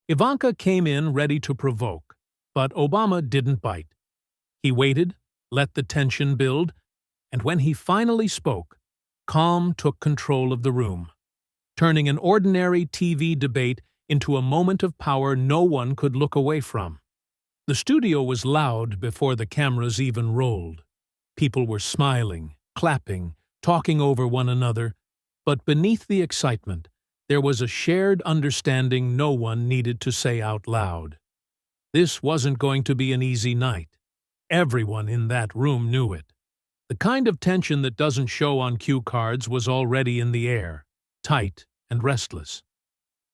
Ivanka came in ready to provoke, but Obama didn't bite. He waited, let the tension build, and when he finally spoke, calm took control of the room, turning an ordinary TV debate into a moment of power no one could look away from. The studio was loud before the cameras even rolled. People were smiling, clapping, talking over one another, but beneath the excitement, there was a shared understanding no one needed to say out loud. This wasn't going to be an easy night. Everyone in that room knew it. The kind of tension that doesn't show on cue cards was already in the air, tight and restless.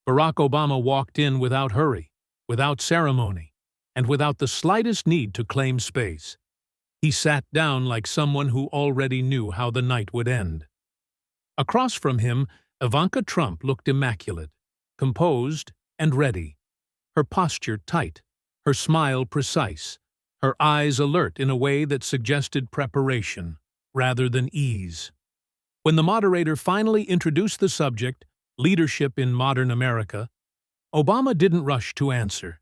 Barack Obama walked in without hurry, without ceremony, and without the slightest need to claim space. He sat down like someone who already knew how the night would end. Across from him, Ivanka Trump looked immaculate, composed and ready, her posture tight, her smile precise, her eyes alert in a way that suggested preparation rather than ease. When the moderator finally introduced the subject, leadership in modern America, Obama didn't rush to answer.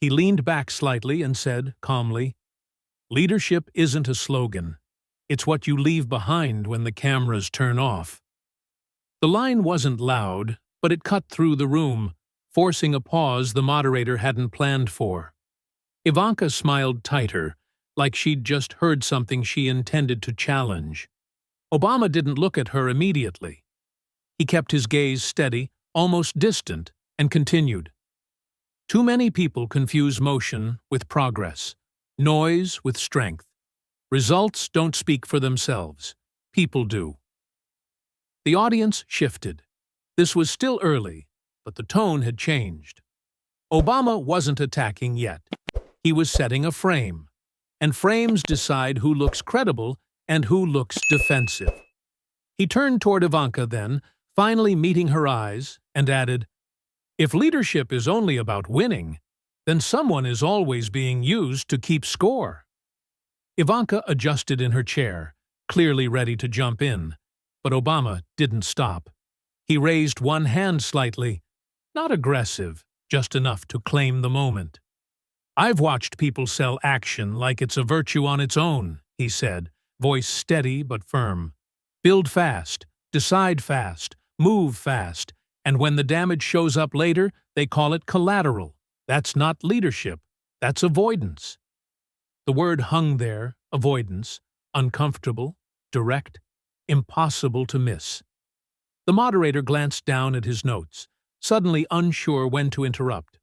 He leaned back slightly and said, calmly, "Leadership isn't a slogan. It's what you leave behind when the cameras turn off." The line wasn't loud, but it cut through the room, forcing a pause the moderator hadn't planned for. Ivanka smiled tighter, like she'd just heard something she intended to challenge. Obama didn't look at her immediately. He kept his gaze steady, almost distant, and continued. "Too many people confuse motion with progress, noise with strength. Results don't speak for themselves. People do." The audience shifted. This was still early, but the tone had changed. Obama wasn't attacking yet. He was setting a frame, and frames decide who looks credible and who looks defensive. He turned toward Ivanka then, finally meeting her eyes, and added, "If leadership is only about winning, then someone is always being used to keep score." Ivanka adjusted in her chair, clearly ready to jump in, but Obama didn't stop. He raised one hand slightly, not aggressive, just enough to claim the moment. "I've watched people sell action like it's a virtue on its own," he said, voice steady but firm. "Build fast, decide fast, move fast, and when the damage shows up later, they call it collateral. That's not leadership, that's avoidance." The word hung there, avoidance, uncomfortable, direct, impossible to miss. The moderator glanced down at his notes, suddenly unsure when to interrupt.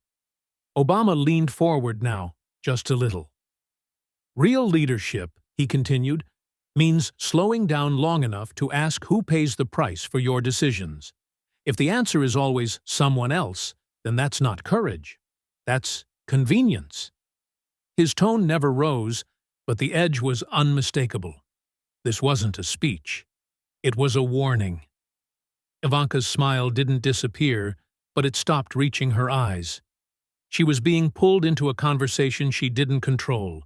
Obama leaned forward now, just a little. "Real leadership," he continued, "means slowing down long enough to ask who pays the price for your decisions. If the answer is always someone else, then that's not courage. That's convenience." His tone never rose, but the edge was unmistakable. This wasn't a speech. It was a warning. Ivanka's smile didn't disappear, but it stopped reaching her eyes. She was being pulled into a conversation she didn't control,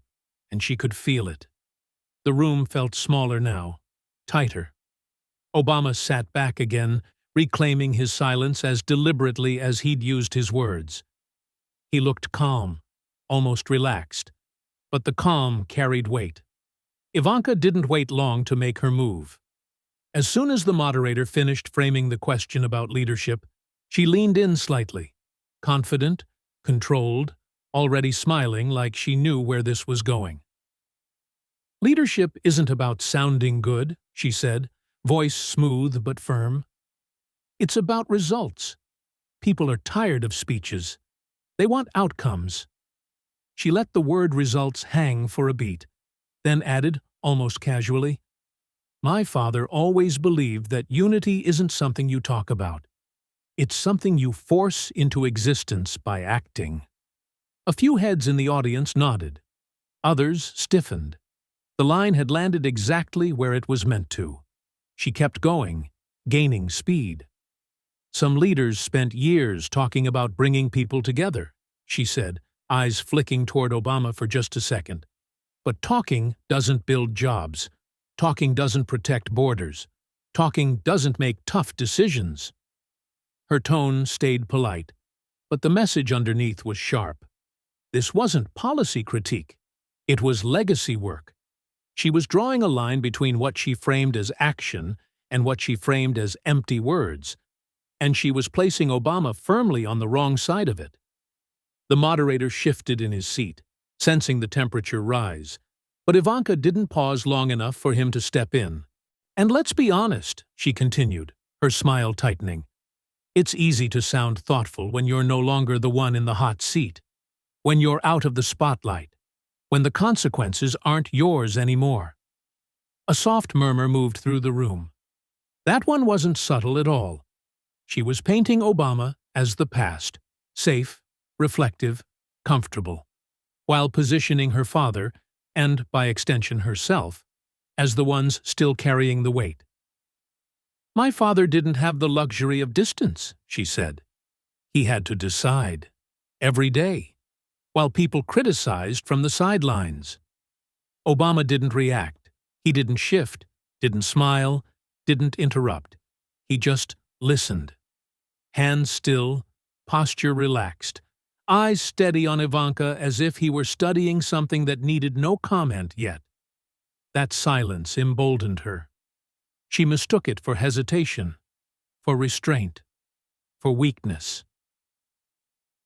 and she could feel it. The room felt smaller now, tighter. Obama sat back again, reclaiming his silence as deliberately as he'd used his words. He looked calm, almost relaxed, but the calm carried weight. Ivanka didn't wait long to make her move. As soon as the moderator finished framing the question about leadership, she leaned in slightly, confident, controlled, already smiling like she knew where this was going. "Leadership isn't about sounding good," she said, voice smooth but firm. "It's about results. People are tired of speeches. They want outcomes." She let the word results hang for a beat, then added, almost casually, "My father always believed that unity isn't something you talk about. It's something you force into existence by acting." A few heads in the audience nodded. Others stiffened. The line had landed exactly where it was meant to. She kept going, gaining speed. "Some leaders spent years talking about bringing people together," she said, eyes flicking toward Obama for just a second. "But talking doesn't build jobs. Talking doesn't protect borders. Talking doesn't make tough decisions." Her tone stayed polite, but the message underneath was sharp. This wasn't policy critique. It was legacy work. She was drawing a line between what she framed as action and what she framed as empty words, and she was placing Obama firmly on the wrong side of it. The moderator shifted in his seat, sensing the temperature rise, but Ivanka didn't pause long enough for him to step in. "And let's be honest," she continued, her smile tightening. "It's easy to sound thoughtful when you're no longer the one in the hot seat, when you're out of the spotlight, when the consequences aren't yours anymore." A soft murmur moved through the room. That one wasn't subtle at all. She was painting Obama as the past, safe, reflective, comfortable, while positioning her father, and by extension herself, as the ones still carrying the weight. "My father didn't have the luxury of distance," she said. "He had to decide, every day, while people criticized from the sidelines." Obama didn't react. He didn't shift, didn't smile, didn't interrupt. He just listened. Hands still, posture relaxed, eyes steady on Ivanka as if he were studying something that needed no comment yet. That silence emboldened her. She mistook it for hesitation, for restraint, for weakness.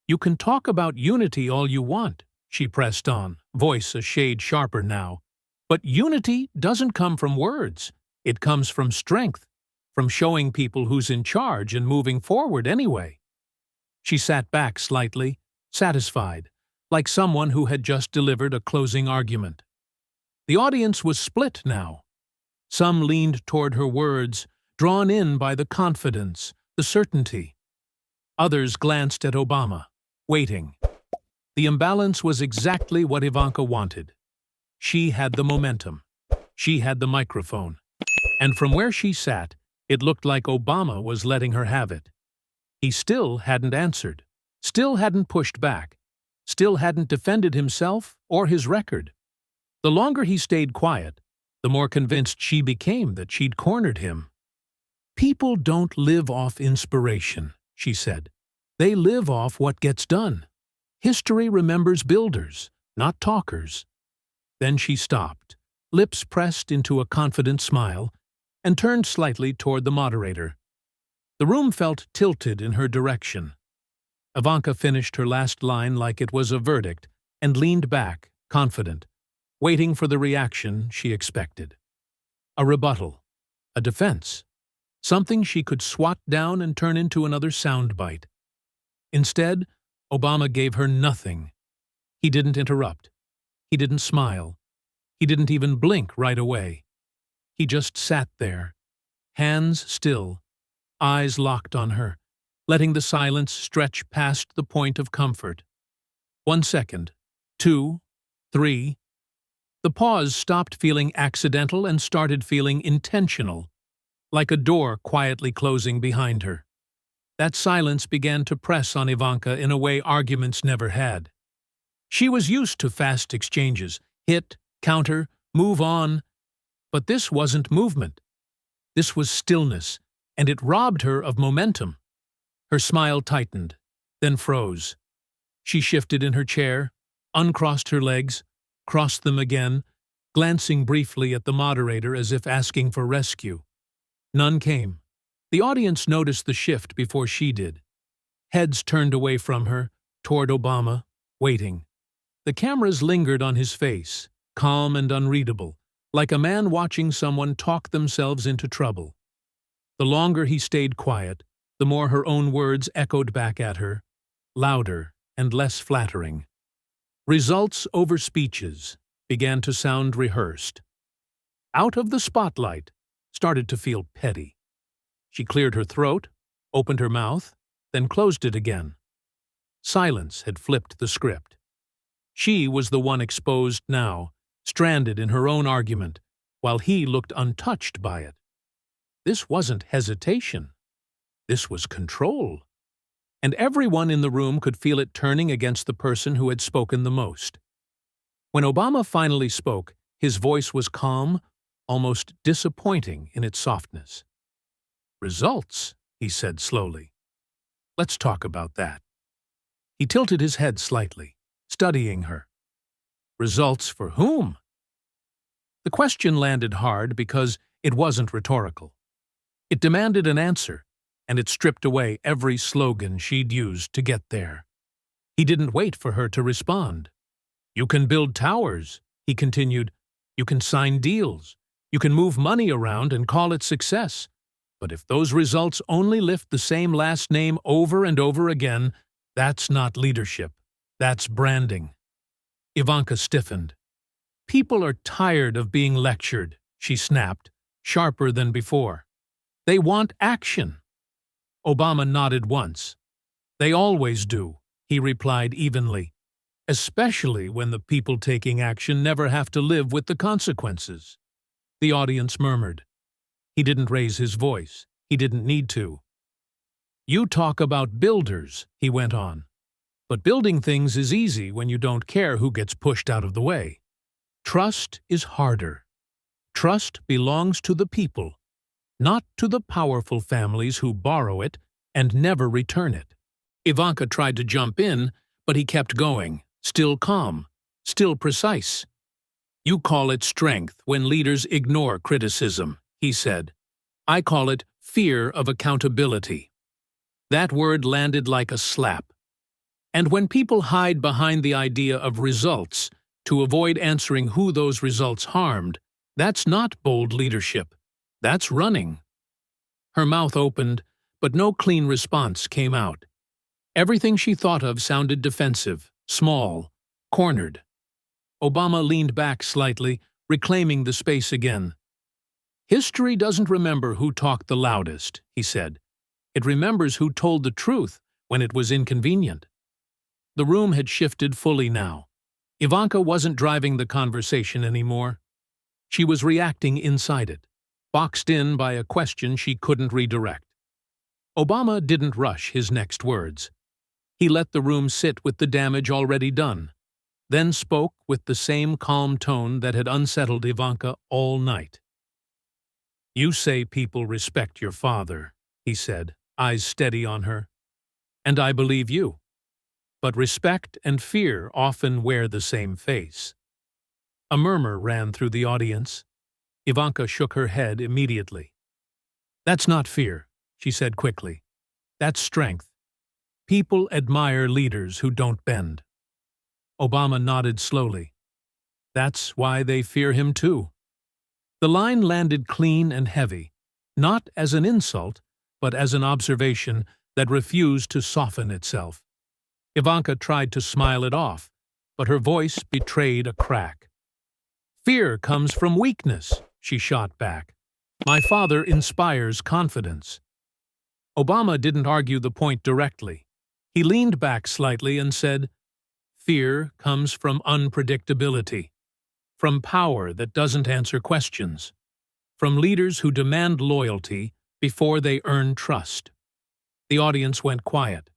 "You can talk about unity all you want," she pressed on, voice a shade sharper now. "But unity doesn't come from words. It comes from strength, from showing people who's in charge and moving forward anyway." She sat back slightly, satisfied, like someone who had just delivered a closing argument. The audience was split now. Some leaned toward her words, drawn in by the confidence, the certainty. Others glanced at Obama, waiting. The imbalance was exactly what Ivanka wanted. She had the momentum. She had the microphone. And from where she sat, it looked like Obama was letting her have it. He still hadn't answered, still hadn't pushed back, still hadn't defended himself or his record. The longer he stayed quiet, the more convinced she became that she'd cornered him. "People don't live off inspiration," she said. "They live off what gets done. History remembers builders, not talkers." Then she stopped, lips pressed into a confident smile, and turned slightly toward the moderator. The room felt tilted in her direction. Ivanka finished her last line like it was a verdict and leaned back, confident, waiting for the reaction she expected. A rebuttal, a defense, something she could swat down and turn into another soundbite. Instead, Obama gave her nothing. He didn't interrupt. He didn't smile. He didn't even blink right away. He just sat there, hands still, eyes locked on her, letting the silence stretch past the point of comfort. 1 second, 2, 3. The pause stopped feeling accidental and started feeling intentional, like a door quietly closing behind her. That silence began to press on Ivanka in a way arguments never had. She was used to fast exchanges, hit, counter, move on. But this wasn't movement. This was stillness, and it robbed her of momentum. Her smile tightened, then froze. She shifted in her chair, uncrossed her legs, crossed them again, glancing briefly at the moderator as if asking for rescue. None came. The audience noticed the shift before she did. Heads turned away from her, toward Obama, waiting. The cameras lingered on his face, calm and unreadable, like a man watching someone talk themselves into trouble. The longer he stayed quiet, the more her own words echoed back at her, louder and less flattering. Results over speeches began to sound rehearsed. Out of the spotlight started to feel petty. She cleared her throat, opened her mouth, then closed it again. Silence had flipped the script. She was the one exposed now, stranded in her own argument, while he looked untouched by it. This wasn't hesitation. This was control. And everyone in the room could feel it turning against the person who had spoken the most. When Obama finally spoke, his voice was calm, almost disappointing in its softness. "Results," he said slowly. "Let's talk about that." He tilted his head slightly, studying her. Results for whom? The question landed hard because it wasn't rhetorical. It demanded an answer, and it stripped away every slogan she'd used to get there. He didn't wait for her to respond. You can build towers, he continued. You can sign deals. You can move money around and call it success. But if those results only lift the same last name over and over again, that's not leadership. That's branding. Ivanka stiffened. People are tired of being lectured, she snapped, sharper than before. They want action. Obama nodded once. They always do, he replied evenly, especially when the people taking action never have to live with the consequences. The audience murmured. He didn't raise his voice. He didn't need to. You talk about builders, he went on. But building things is easy when you don't care who gets pushed out of the way. Trust is harder. Trust belongs to the people, not to the powerful families who borrow it and never return it. Ivanka tried to jump in, but he kept going, still calm, still precise. You call it strength when leaders ignore criticism, he said. I call it fear of accountability. That word landed like a slap. And when people hide behind the idea of results to avoid answering who those results harmed, that's not bold leadership. That's running. Her mouth opened, but no clean response came out. Everything she thought of sounded defensive, small, cornered. Obama leaned back slightly, reclaiming the space again. History doesn't remember who talked the loudest, he said. It remembers who told the truth when it was inconvenient. The room had shifted fully now. Ivanka wasn't driving the conversation anymore. She was reacting inside it, boxed in by a question she couldn't redirect. Obama didn't rush his next words. He let the room sit with the damage already done, then spoke with the same calm tone that had unsettled Ivanka all night. You say people respect your father, he said, eyes steady on her. And I believe you. But respect and fear often wear the same face. A murmur ran through the audience. Ivanka shook her head immediately. That's not fear, she said quickly. That's strength. People admire leaders who don't bend. Obama nodded slowly. That's why they fear him too. The line landed clean and heavy, not as an insult, but as an observation that refused to soften itself. Ivanka tried to smile it off, but her voice betrayed a crack. Fear comes from weakness, she shot back. My father inspires confidence. Obama didn't argue the point directly. He leaned back slightly and said, Fear comes from unpredictability, from power that doesn't answer questions, from leaders who demand loyalty before they earn trust. The audience went quiet.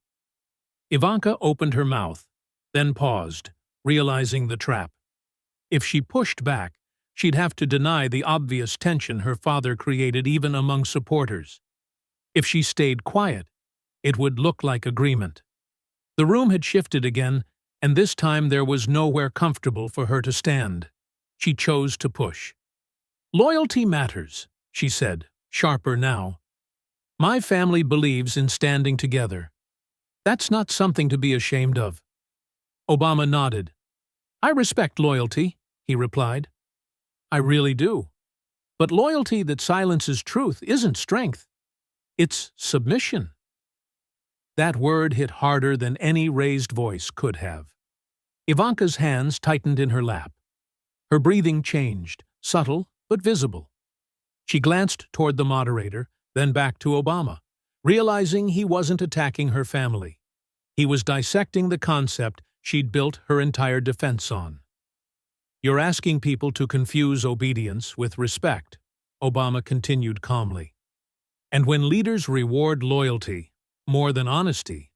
Ivanka opened her mouth, then paused, realizing the trap. If she pushed back, she'd have to deny the obvious tension her father created even among supporters. If she stayed quiet, it would look like agreement. The room had shifted again, and this time there was nowhere comfortable for her to stand. She chose to push. Loyalty matters, she said, sharper now. My family believes in standing together. That's not something to be ashamed of. Obama nodded. I respect loyalty, he replied. I really do. But loyalty that silences truth isn't strength. It's submission. That word hit harder than any raised voice could have. Ivanka's hands tightened in her lap. Her breathing changed, subtle but visible. She glanced toward the moderator, then back to Obama, realizing he wasn't attacking her family. He was dissecting the concept she'd built her entire defense on. You're asking people to confuse obedience with respect, Obama continued calmly. And when leaders reward loyalty more than honesty,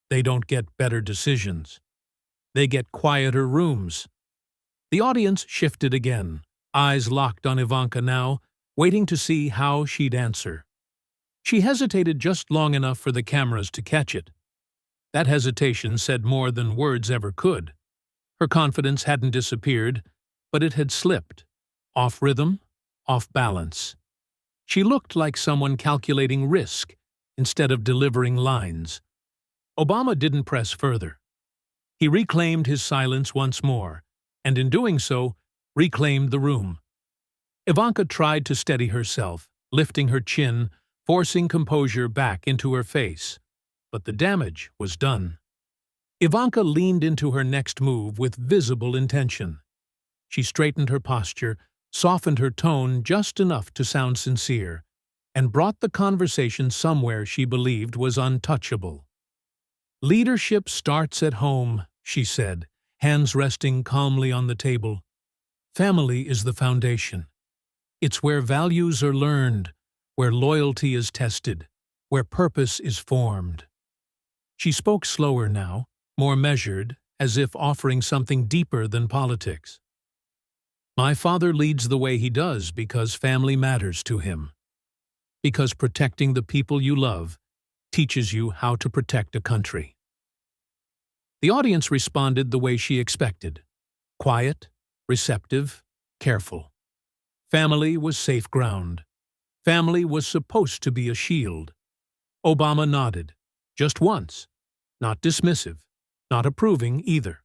they don't get better decisions. They get quieter rooms. The audience shifted again, eyes locked on Ivanka now, waiting to see how she'd answer. She hesitated just long enough for the cameras to catch it. That hesitation said more than words ever could. Her confidence hadn't disappeared, but it had slipped. Off rhythm, off balance. She looked like someone calculating risk instead of delivering lines. Obama didn't press further. He reclaimed his silence once more, and in doing so, reclaimed the room. Ivanka tried to steady herself, lifting her chin, forcing composure back into her face. But the damage was done. Ivanka leaned into her next move with visible intention. She straightened her posture, softened her tone just enough to sound sincere, and brought the conversation somewhere she believed was untouchable. "Leadership starts at home," she said, hands resting calmly on the table. "Family is the foundation. It's where values are learned, where loyalty is tested, where purpose is formed." She spoke slower now, more measured, as if offering something deeper than politics. "My father leads the way he does because family matters to him. Because protecting the people you love teaches you how to protect a country." The audience responded the way she expected. Quiet, receptive, careful. Family was safe ground. Family was supposed to be a shield. Obama nodded. Just once. Not dismissive. Not approving either.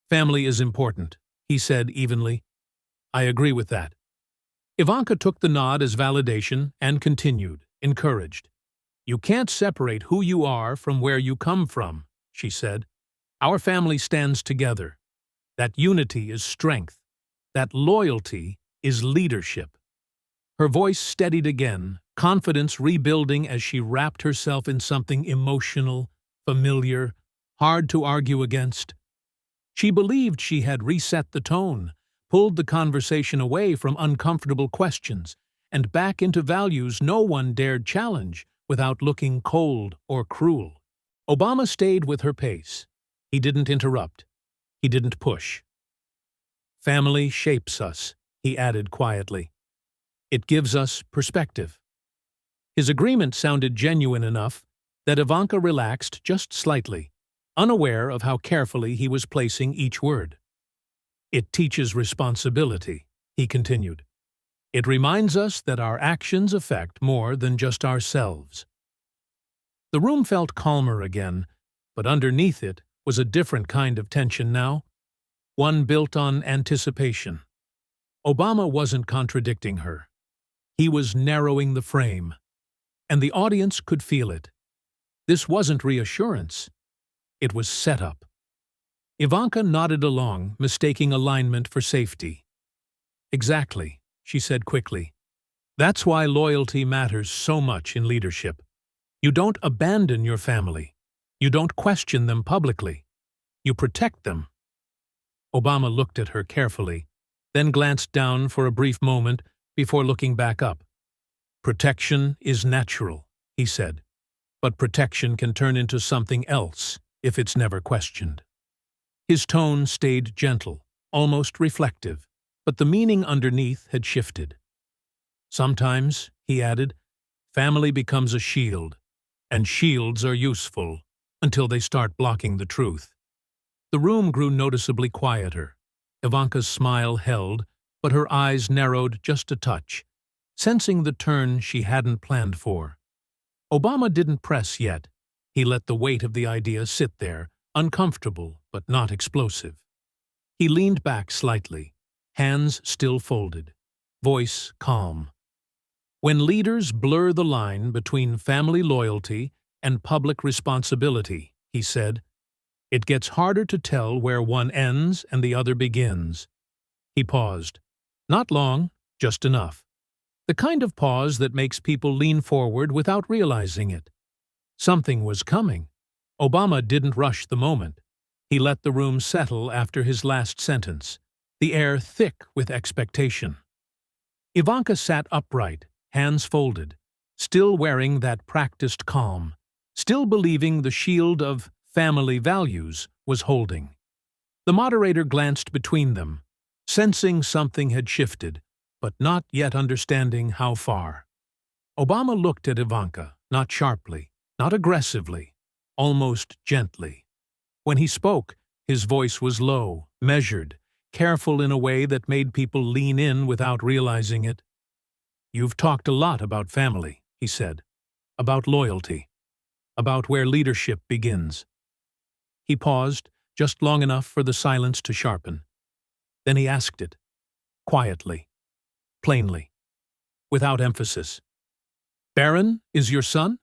"Family is important," he said evenly. "I agree with that." Ivanka took the nod as validation and continued, encouraged. "You can't separate who you are from where you come from," she said. "Our family stands together. That unity is strength. That loyalty is leadership." Her voice steadied again, confidence rebuilding as she wrapped herself in something emotional, familiar, hard to argue against. She believed she had reset the tone, pulled the conversation away from uncomfortable questions, and back into values no one dared challenge without looking cold or cruel. Obama stayed with her pace. He didn't interrupt. He didn't push. "Family shapes us," he added quietly. "It gives us perspective." His agreement sounded genuine enough that Ivanka relaxed just slightly, unaware of how carefully he was placing each word. "It teaches responsibility," he continued. "It reminds us that our actions affect more than just ourselves." The room felt calmer again, but underneath it was a different kind of tension now, one built on anticipation. Obama wasn't contradicting her. He was narrowing the frame, and the audience could feel it. This wasn't reassurance. It was setup. Ivanka nodded along, mistaking alignment for safety. "Exactly," she said quickly. "That's why loyalty matters so much in leadership. You don't abandon your family. You don't question them publicly. You protect them." Obama looked at her carefully, then glanced down for a brief moment before looking back up. "Protection is natural," he said, "but protection can turn into something else if it's never questioned." His tone stayed gentle, almost reflective, but the meaning underneath had shifted. "Sometimes," he added, "family becomes a shield, and shields are useful until they start blocking the truth." The room grew noticeably quieter. Ivanka's smile held, but her eyes narrowed just a touch, sensing the turn she hadn't planned for. Obama didn't press yet. He let the weight of the idea sit there, uncomfortable but not explosive. He leaned back slightly, hands still folded, voice calm. "When leaders blur the line between family loyalty and public responsibility," he said, "it gets harder to tell where one ends and the other begins." He paused. Not long, just enough. The kind of pause that makes people lean forward without realizing it. Something was coming. Obama didn't rush the moment. He let the room settle after his last sentence, the air thick with expectation. Ivanka sat upright, hands folded, still wearing that practiced calm, still believing the shield of family values was holding. The moderator glanced between them, sensing something had shifted, but not yet understanding how far. Obama looked at Ivanka, not sharply, not aggressively, almost gently. When he spoke, his voice was low, measured, careful in a way that made people lean in without realizing it. "You've talked a lot about family," he said, "about loyalty, about where leadership begins." He paused, just long enough for the silence to sharpen. Then he asked it, quietly, plainly, without emphasis. "Baron is your son?"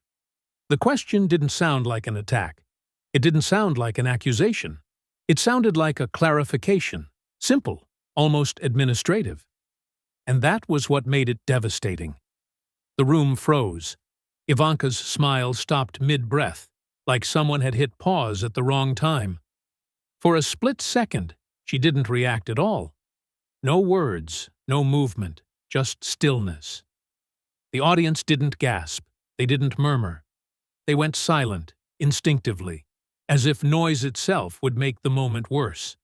The question didn't sound like an attack. It didn't sound like an accusation. It sounded like a clarification, simple, almost administrative. And that was what made it devastating. The room froze. Ivanka's smile stopped mid-breath, like someone had hit pause at the wrong time. For a split second, she didn't react at all. No words, no movement, just stillness. The audience didn't gasp. They didn't murmur. They went silent, instinctively, as if noise itself would make the moment worse.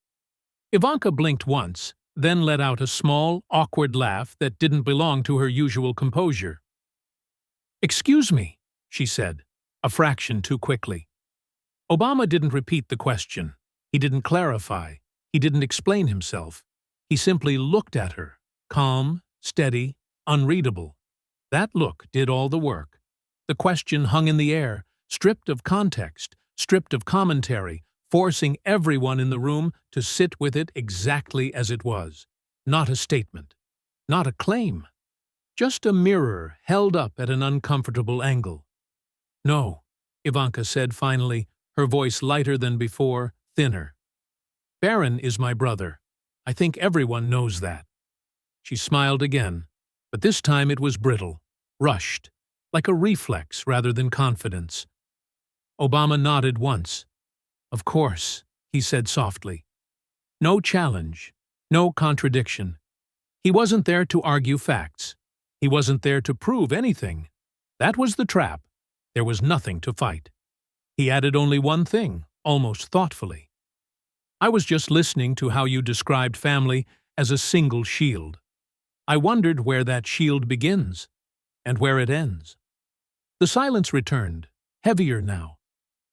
Ivanka blinked once, then let out a small, awkward laugh that didn't belong to her usual composure. "Excuse me," she said, a fraction too quickly. Obama didn't repeat the question. He didn't clarify. He didn't explain himself. He simply looked at her, calm, steady, unreadable. That look did all the work. The question hung in the air, stripped of context, stripped of commentary, forcing everyone in the room to sit with it exactly as it was. Not a statement. Not a claim. Just a mirror held up at an uncomfortable angle. "No," Ivanka said finally, her voice lighter than before, thinner. "Baron is my brother. I think everyone knows that." She smiled again, but this time it was brittle, rushed, like a reflex rather than confidence. Obama nodded once. "Of course," he said softly. No challenge, no contradiction. He wasn't there to argue facts. He wasn't there to prove anything. That was the trap. There was nothing to fight. He added only one thing, almost thoughtfully. "I was just listening to how you described family as a single shield. I wondered where that shield begins, and where it ends." The silence returned, heavier now.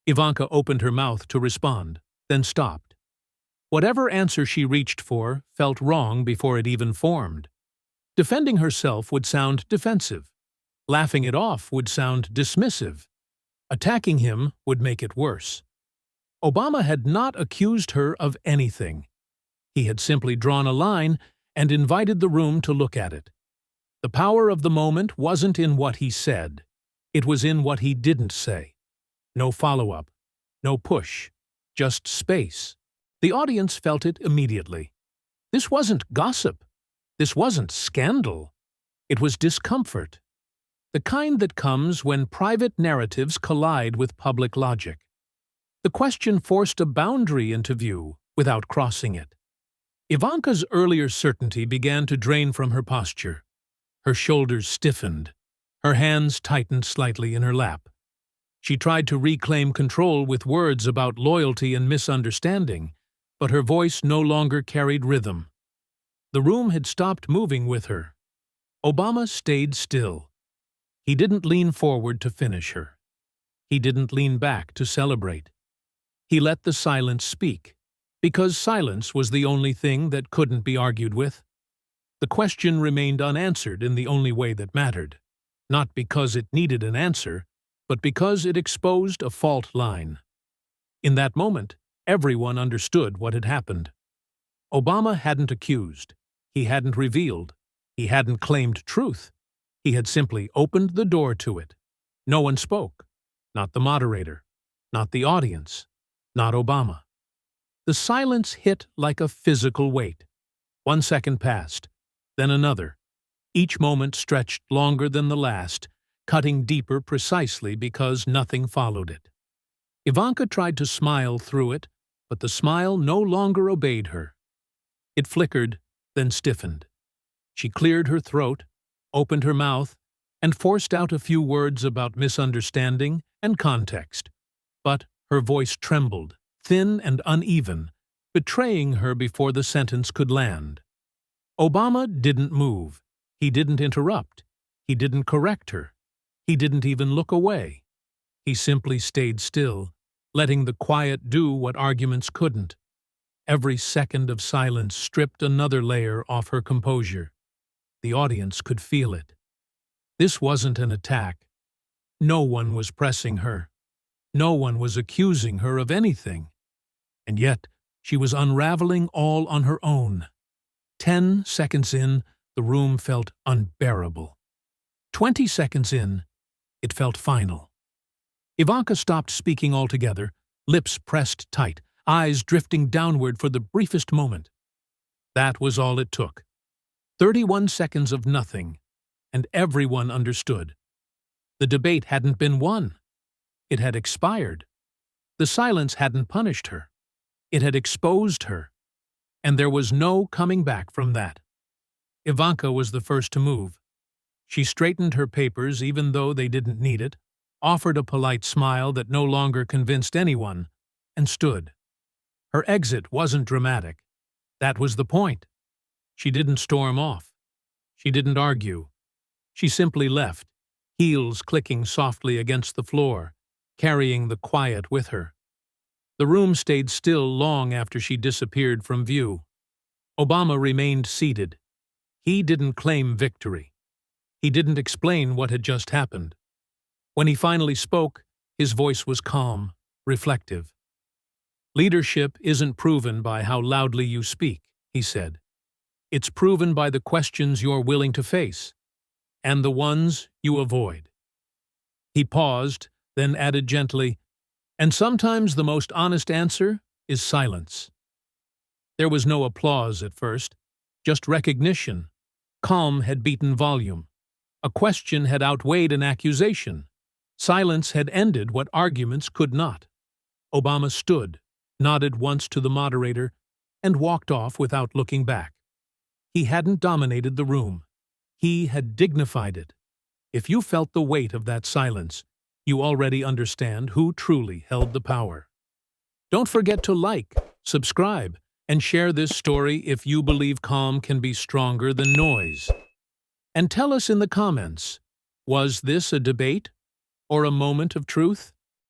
Ivanka opened her mouth to respond, then stopped. Whatever answer she reached for felt wrong before it even formed. Defending herself would sound defensive. Laughing it off would sound dismissive. Attacking him would make it worse. Obama had not accused her of anything. He had simply drawn a line and invited the room to look at it. The power of the moment wasn't in what he said. It was in what he didn't say. No follow-up, no push, just space. The audience felt it immediately. This wasn't gossip. This wasn't scandal. It was discomfort. The kind that comes when private narratives collide with public logic. The question forced a boundary into view without crossing it. Ivanka's earlier certainty began to drain from her posture. Her shoulders stiffened. Her hands tightened slightly in her lap. She tried to reclaim control with words about loyalty and misunderstanding, but her voice no longer carried rhythm. The room had stopped moving with her. Obama stayed still. He didn't lean forward to finish her. He didn't lean back to celebrate. He let the silence speak, because silence was the only thing that couldn't be argued with. The question remained unanswered in the only way that mattered, not because it needed an answer, but because it exposed a fault line. In that moment, everyone understood what had happened. Obama hadn't accused. He hadn't revealed. He hadn't claimed truth. He had simply opened the door to it. No one spoke. Not the moderator. Not the audience. Not Obama. The silence hit like a physical weight. 1 second passed, then another. Each moment stretched longer than the last, cutting deeper precisely because nothing followed it. Ivanka tried to smile through it, but the smile no longer obeyed her. It flickered, then stiffened. She cleared her throat, opened her mouth, and forced out a few words about misunderstanding and context. But her voice trembled, thin and uneven, betraying her before the sentence could land. Obama didn't move. He didn't interrupt. He didn't correct her. He didn't even look away. He simply stayed still, letting the quiet do what arguments couldn't. Every second of silence stripped another layer off her composure. The audience could feel it. This wasn't an attack. No one was pressing her. No one was accusing her of anything. And yet, she was unraveling all on her own. 10 seconds in, the room felt unbearable. 20 seconds in, it felt final. Ivanka stopped speaking altogether, lips pressed tight, eyes drifting downward for the briefest moment. That was all it took. 31 seconds of nothing, and everyone understood. The debate hadn't been won. It had expired. The silence hadn't punished her. It had exposed her. And there was no coming back from that. Ivanka was the first to move. She straightened her papers even though they didn't need it, offered a polite smile that no longer convinced anyone, and stood. Her exit wasn't dramatic. That was the point. She didn't storm off. She didn't argue. She simply left, heels clicking softly against the floor, carrying the quiet with her. The room stayed still long after she disappeared from view. Obama remained seated. He didn't claim victory. He didn't explain what had just happened. When he finally spoke, his voice was calm, reflective. "Leadership isn't proven by how loudly you speak," he said. "It's proven by the questions you're willing to face, and the ones you avoid." He paused, then added gently, "And sometimes the most honest answer is silence." There was no applause at first, just recognition. Calm had beaten volume. A question had outweighed an accusation. Silence had ended what arguments could not. Obama stood, nodded once to the moderator, and walked off without looking back. He hadn't dominated the room. He had dignified it. If you felt the weight of that silence, you already understand who truly held the power. Don't forget to like, subscribe, and share this story if you believe calm can be stronger than noise. And tell us in the comments, was this a debate or a moment of truth?